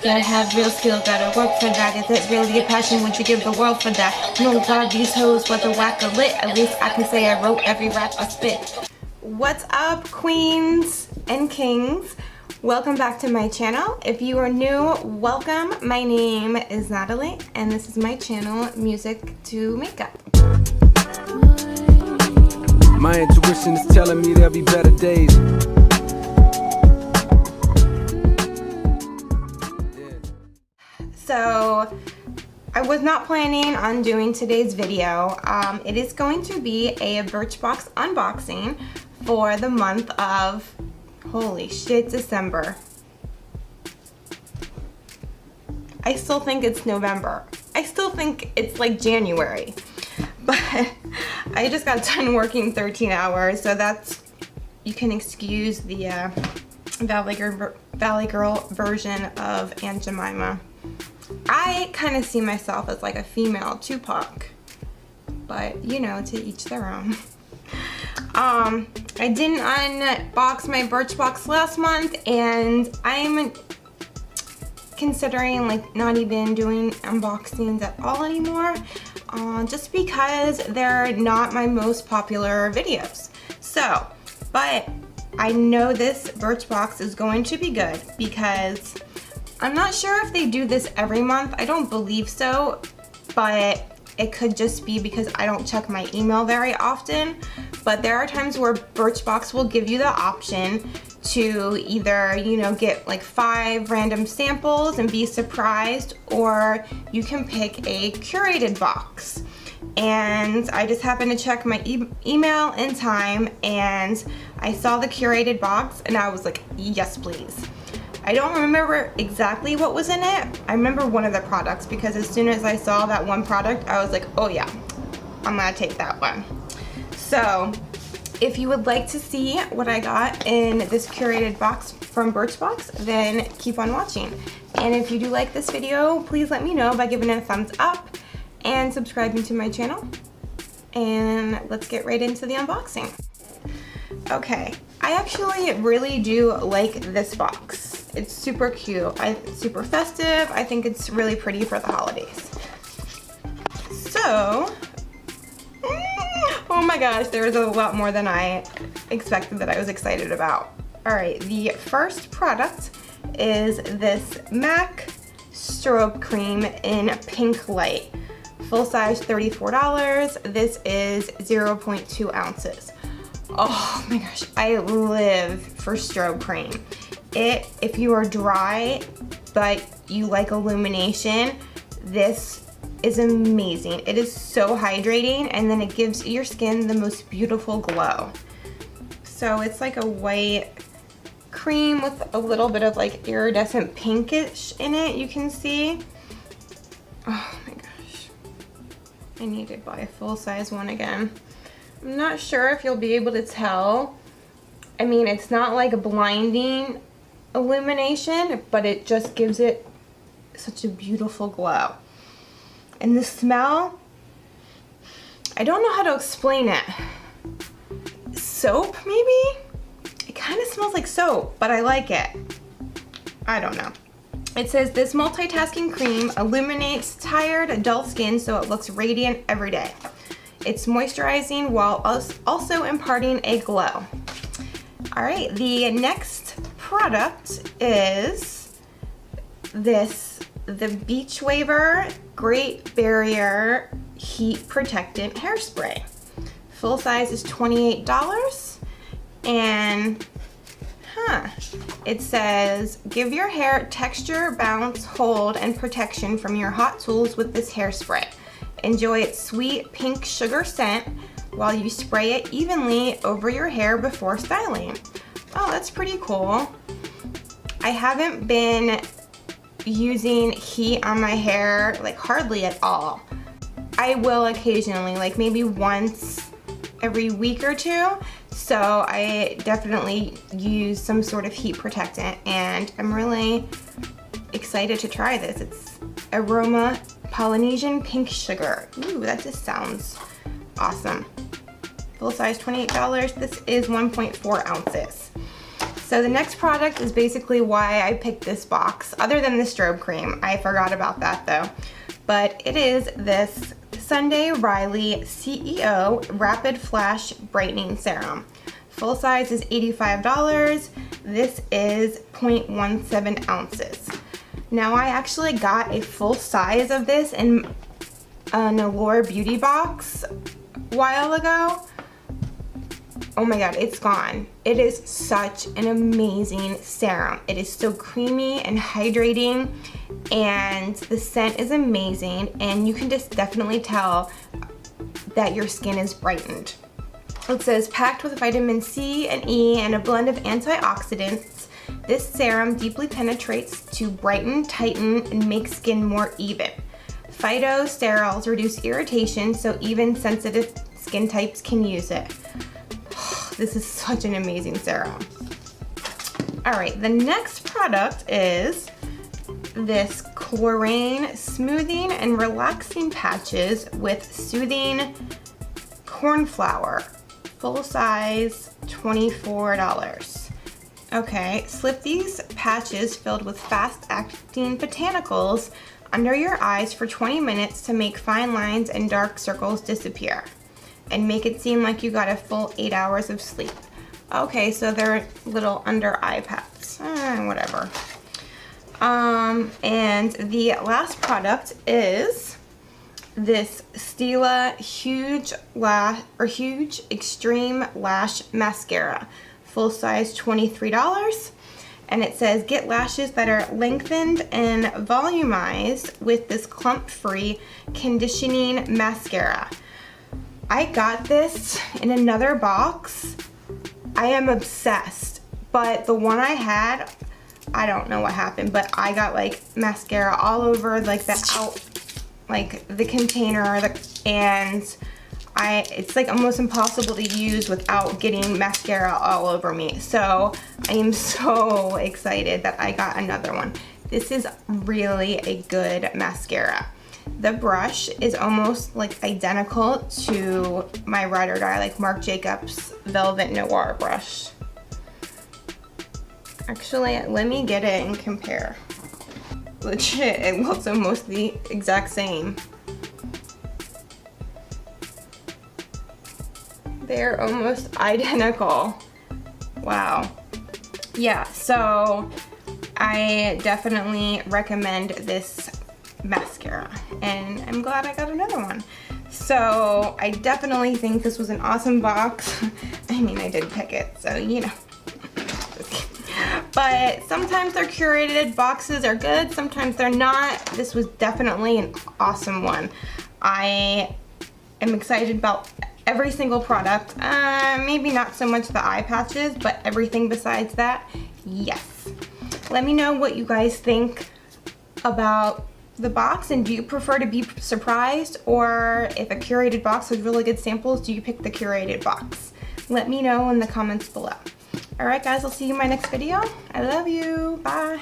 Gotta have real skill, gotta work for that. Is it really a passion? Would you give the world for that? No, God, these hoes, whether whack or lit. At least I can say I wrote every rap I spit. What's up, queens and kings? Welcome back to my channel. If you are new, welcome. My name is Natalie, and this is my channel, Music2makeup. My intuition is telling me there'll be better days. So I was not planning on doing today's video. It is going to be a Birchbox unboxing for the month of, holy shit, December. I still think it's November. I still think it's like January. But I just got done working 13 hours, so that's, you can excuse the Valley Girl version of Aunt Jemima. I kind of see myself as like a female Tupac, but you know, to each their own. I didn't unbox my Birchbox last month, and I'm considering like not even doing unboxings at all anymore, just because they're not my most popular videos. So, but I know this Birchbox is going to be good because I'm not sure if they do this every month. I don't believe so, but it could just be because I don't check my email very often. But there are times where Birchbox will give you the option to either, you know, get like 5 random samples and be surprised, or you can pick a curated box. And I just happened to check my email in time, and I saw the curated box, and I was like, yes, please. I don't remember exactly what was in it. I remember one of the products, because as soon as I saw that one product, I was like, oh yeah, I'm gonna take that one. So if you would like to see what I got in this curated box from Birchbox, then keep on watching. And if you do like this video, please let me know by giving it a thumbs up and subscribing to my channel. And let's get right into the unboxing. Okay, I actually really do like this box. It's super cute. It's super festive. I think it's really pretty for the holidays. So, oh my gosh, there was a lot more than I expected that I was excited about. All right, the first product is this MAC strobe cream in Pink Light. Full size, $34. This is 0.2 ounces. Oh my gosh, I live for strobe cream. If you are dry but you like illumination, this is amazing. It is so hydrating, and then it gives your skin the most beautiful glow. So it's like a white cream with a little bit of like iridescent pinkish in it, you can see. Oh my gosh, I need to buy a full-size one again. I'm not sure if you'll be able to tell. I mean, it's not like a blinding illumination, but it just gives it such a beautiful glow. And the smell, I don't know how to explain it. Soap, maybe? It kind of smells like soap, but I like it. I don't know. It says this multitasking cream illuminates tired, dull skin so it looks radiant every day. It's moisturizing while also imparting a glow. All right, the next product is this, the Beach Waver Great Barrier Heat Protectant Hairspray. Full size is $28, and it says, give your hair texture, bounce, hold, and protection from your hot tools with this hairspray. Enjoy its sweet pink sugar scent while you spray it evenly over your hair before styling. Oh, that's pretty cool. I haven't been using heat on my hair like hardly at all. I will occasionally, like maybe once every week or two. So I definitely use some sort of heat protectant, and I'm really excited to try this. It's Aroma Polynesian Pink Sugar. Ooh, that just sounds awesome. Full size, $28. This is 1.4 ounces. So the next product is basically why I picked this box, other than the strobe cream. I forgot about that though. But it is this Sunday Riley CEO Rapid Flash Brightening Serum. Full size is $85. This is 0.17 ounces. Now I actually got a full size of this in an Allure Beauty box a while ago. Oh my god, it's gone. It is such an amazing serum. It is so creamy and hydrating, and the scent is amazing, and you can just definitely tell that your skin is brightened. It says packed with vitamin C and E and a blend of antioxidants, this serum deeply penetrates to brighten, tighten, and make skin more even. Phytosterols reduce irritation, so even sensitive skin types can use it. This is such an amazing serum. All right, the next product is this Chlorine Smoothing and Relaxing Patches with Soothing Cornflower. Full size, $24. Okay, slip these patches filled with fast-acting botanicals under your eyes for 20 minutes to make fine lines and dark circles disappear, and make it seem like you got a full 8 hours of sleep. Okay, so they're little under eye pads, whatever. And the last product is this Stila Huge Extreme Lash Mascara. Full size, $23. And it says get lashes that are lengthened and volumized with this clump-free conditioning mascara. I got this in another box. I am obsessed, but the one I had, I don't know what happened, but I got like mascara all over like the container, and it's like almost impossible to use without getting mascara all over me. So I am so excited that I got another one. This is really a good mascara. The brush is almost like identical to my Ride or Die, like Marc Jacobs Velvet Noir brush. Actually, let me get it and compare. Legit, it looks almost the exact same. They're almost identical. Wow. Yeah, so I definitely recommend this mascara, and I'm glad I got another one. So I definitely think this was an awesome box. I mean, I did pick it, so you know. But sometimes their curated boxes are good, sometimes they're not. This was definitely an awesome one. I am excited about every single product. Maybe not so much the eye patches, but everything besides that, yes. Let me know what you guys think about the box, and do you prefer to be surprised, or if a curated box with really good samples, do you pick the curated box? Let me know in the comments below. Alright guys, I'll see you in my next video. I love you. Bye.